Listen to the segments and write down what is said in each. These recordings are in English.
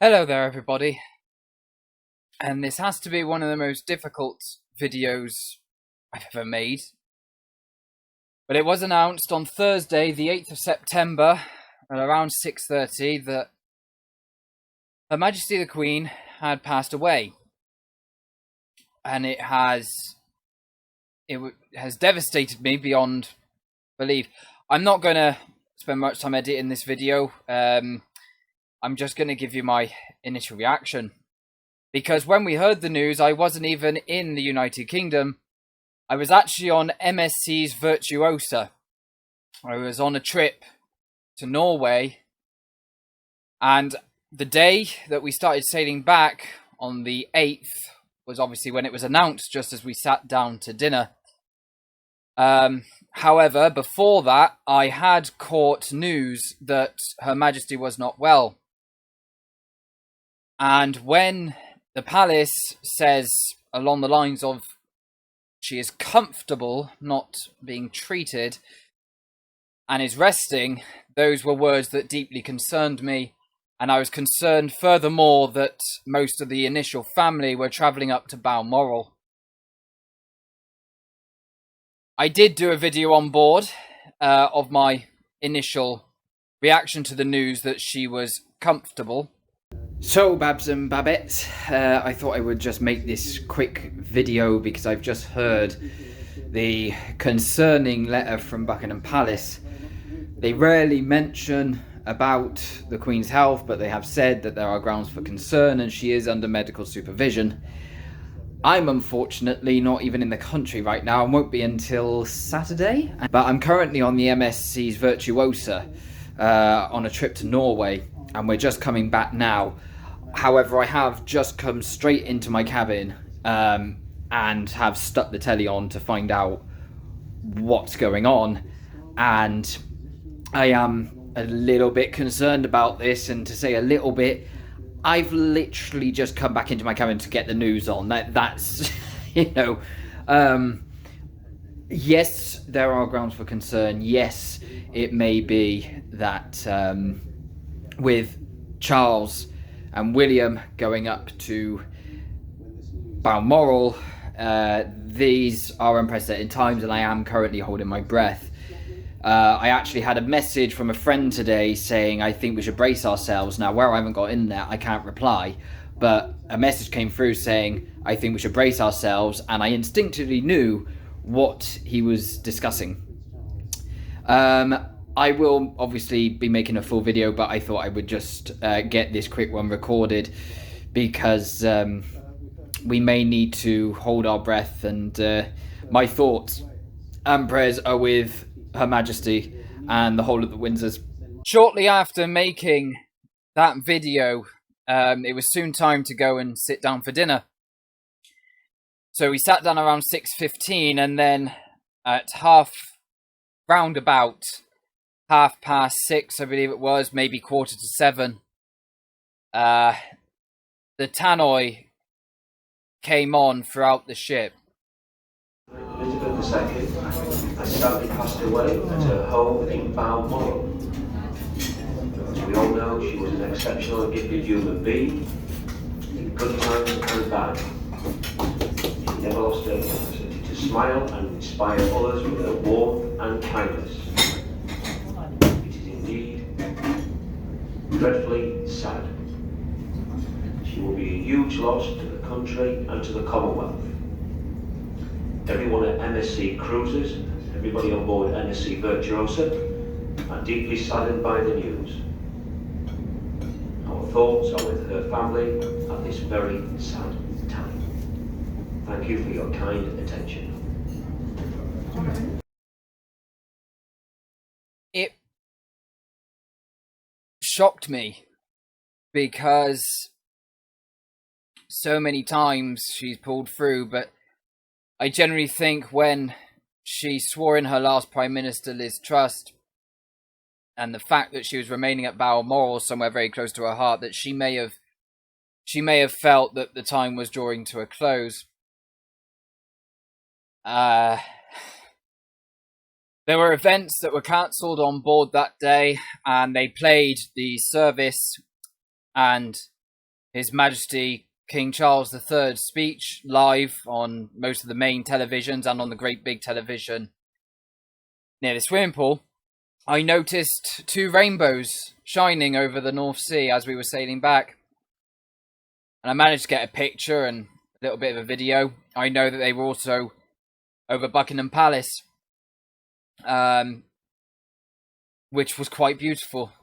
Hello there everybody, and this has to be one of the most difficult videos I've ever made. But it was announced on Thursday the 8th of September at around 6:30 that Her Majesty the Queen had passed away. And it has devastated me beyond belief. I'm not going to spend much time editing this video. I'm just going to give you my initial reaction. Because when we heard the news, I wasn't even in the United Kingdom. I was actually on MSC's Virtuosa. I was on a trip to Norway. And the day that we started sailing back, on the 8th, was obviously when it was announced, just as we sat down to dinner. However, before that, I had caught news that Her Majesty was not well. And when the palace says along the lines of she is comfortable, not being treated, and is resting, those were words that deeply concerned me. And I was concerned furthermore that most of the initial family were travelling up to Balmoral. I did do a video on board of my initial reaction to the news that she was comfortable. So, Babs and Babettes, I thought I would just make this quick video because I've just heard the concerning letter from Buckingham Palace. They rarely mention about the Queen's health, but they have said that there are grounds for concern and she is under medical supervision. I'm unfortunately not even in the country right now and won't be until Saturday. But I'm currently on the MSC's Virtuosa on a trip to Norway, and we're just coming back now. However, I have just come straight into my cabin and have stuck the telly on to find out what's going on. And I am a little bit concerned about this, and to say a little bit, I've literally just come back into my cabin to get the news on. That's, you know, yes, there are grounds for concern. Yes, it may be that with Charles and William going up to Balmoral, these are unprecedented times, and I am currently holding my breath. I actually had a message from a friend today saying I think we should brace ourselves. Now, where I haven't got in there, I can't reply, but a message came through saying I think we should brace ourselves, and I instinctively knew what he was discussing. I will obviously be making a full video, but I thought I would just get this quick one recorded because we may need to hold our breath, and my thoughts and prayers are with Her Majesty and the whole of the Windsors. Shortly after making that video, it was soon time to go and sit down for dinner. So we sat down around 6:15, and then at roundabout 6:30, I believe it was, maybe 6:45, the tannoy came on throughout the ship. Elizabeth II has sadly passed away at her home in Balmoral. As we all know, she was an exceptional and gifted human being, in good times and bad. She never lost her capacity to smile and inspire others with her warmth and kindness. It is indeed dreadfully sad. She will be a huge loss to the country and to the Commonwealth. Everyone at MSC Cruises, everybody on board MSC Virtuosa, are deeply saddened by the news. Our thoughts are with her family at this very sad time. Thank you for your kind attention. It shocked me because so many times she's pulled through, but I generally think when she swore in her last Prime Minister, Liz Truss, and the fact that she was remaining at Balmoral, somewhere very close to her heart, that she may have felt that the time was drawing to a close. There were events that were cancelled on board that day, and they played the service and His Majesty King Charles III's speech live on most of the main televisions and on the great big television near the swimming pool, I noticed 2 rainbows shining over the North Sea as we were sailing back. And I managed to get a picture and a little bit of a video. I know that they were also over Buckingham Palace, which was quite beautiful.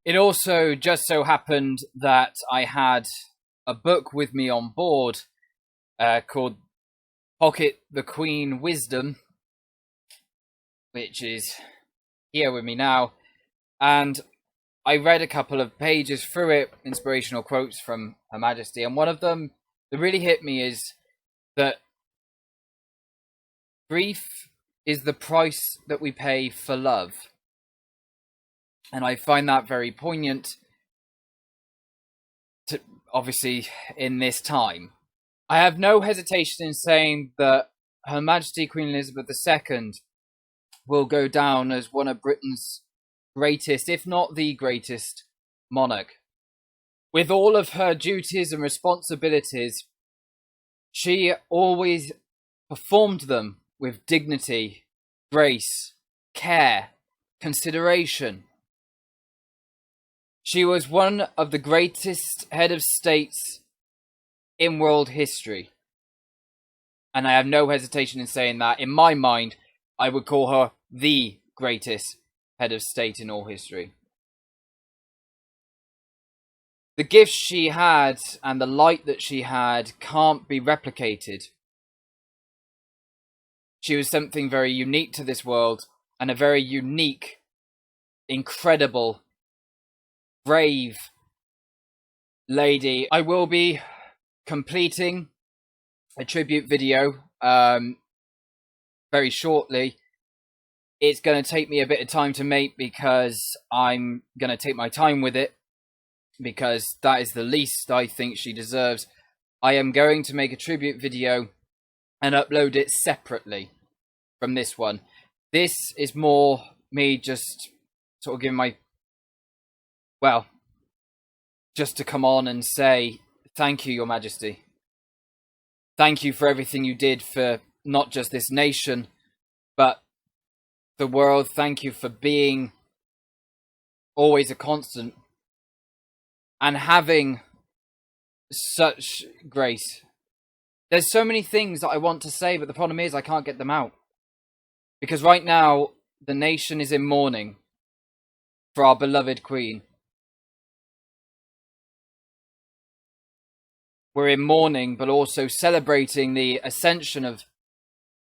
It also just so happened that I had a book with me on board called Pocket the Queen Wisdom, which is here with me now. And I read a couple of pages through it, inspirational quotes from Her Majesty. And one of them that really hit me is that grief is the price that we pay for love. And I find that very poignant, obviously, in this time. I have no hesitation in saying that Her Majesty Queen Elizabeth II will go down as one of Britain's greatest, if not the greatest, monarch. With all of her duties and responsibilities, she always performed them with dignity, grace, care, consideration. She was one of the greatest head of states in world history. And I have no hesitation in saying that. In my mind, I would call her the greatest head of state in all history. The gifts she had and the light that she had can't be replicated. She was something very unique to this world, and a very unique, incredible, brave lady. I will be completing a tribute video very shortly. It's going to take me a bit of time to make because I'm going to take my time with it, because that is the least I think she deserves. I am going to make a tribute video and upload it separately from this one. This is more me just sort of giving my, well, just to come on and say, thank you, Your Majesty. Thank you for everything you did for not just this nation, but the world. Thank you for being always a constant and having such grace. There's so many things that I want to say, but the problem is I can't get them out. Because right now, the nation is in mourning for our beloved Queen. We're in mourning, but also celebrating the ascension of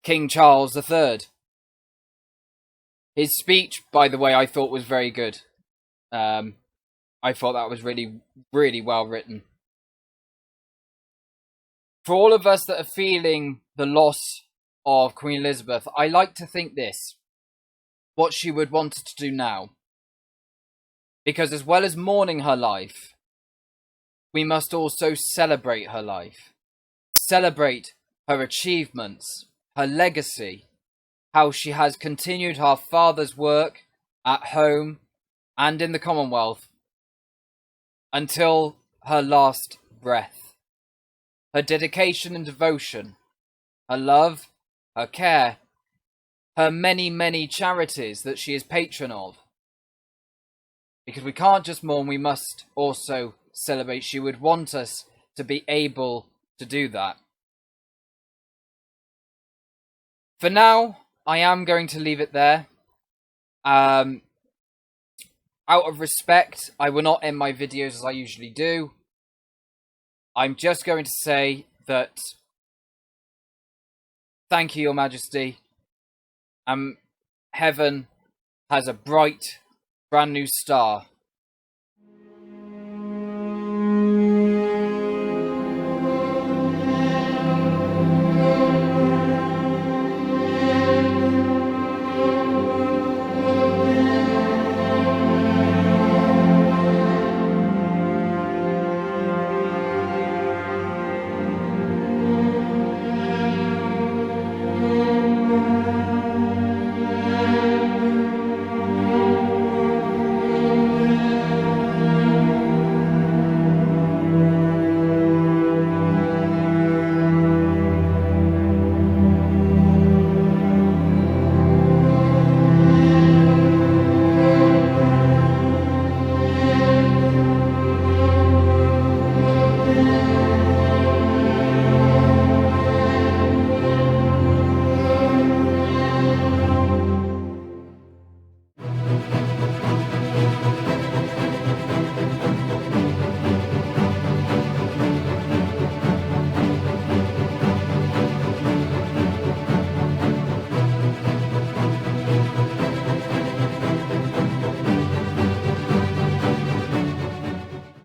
King Charles III. His speech, by the way, I thought was very good. I thought that was really, really well written. For all of us that are feeling the loss of Queen Elizabeth, I like to think this, what she would want us to do now. Because as well as mourning her life, we must also celebrate her life. Celebrate her achievements, her legacy, how she has continued her father's work at home and in the Commonwealth until her last breath. Her dedication and devotion, her love, her care, her many, many charities that she is patron of. Because we can't just mourn, we must also celebrate. She would want us to be able to do that. For now, I am going to leave it there. Out of respect, I will not end my videos as I usually do. I'm just going to say that thank you, Your Majesty. Heaven has a bright, brand new star.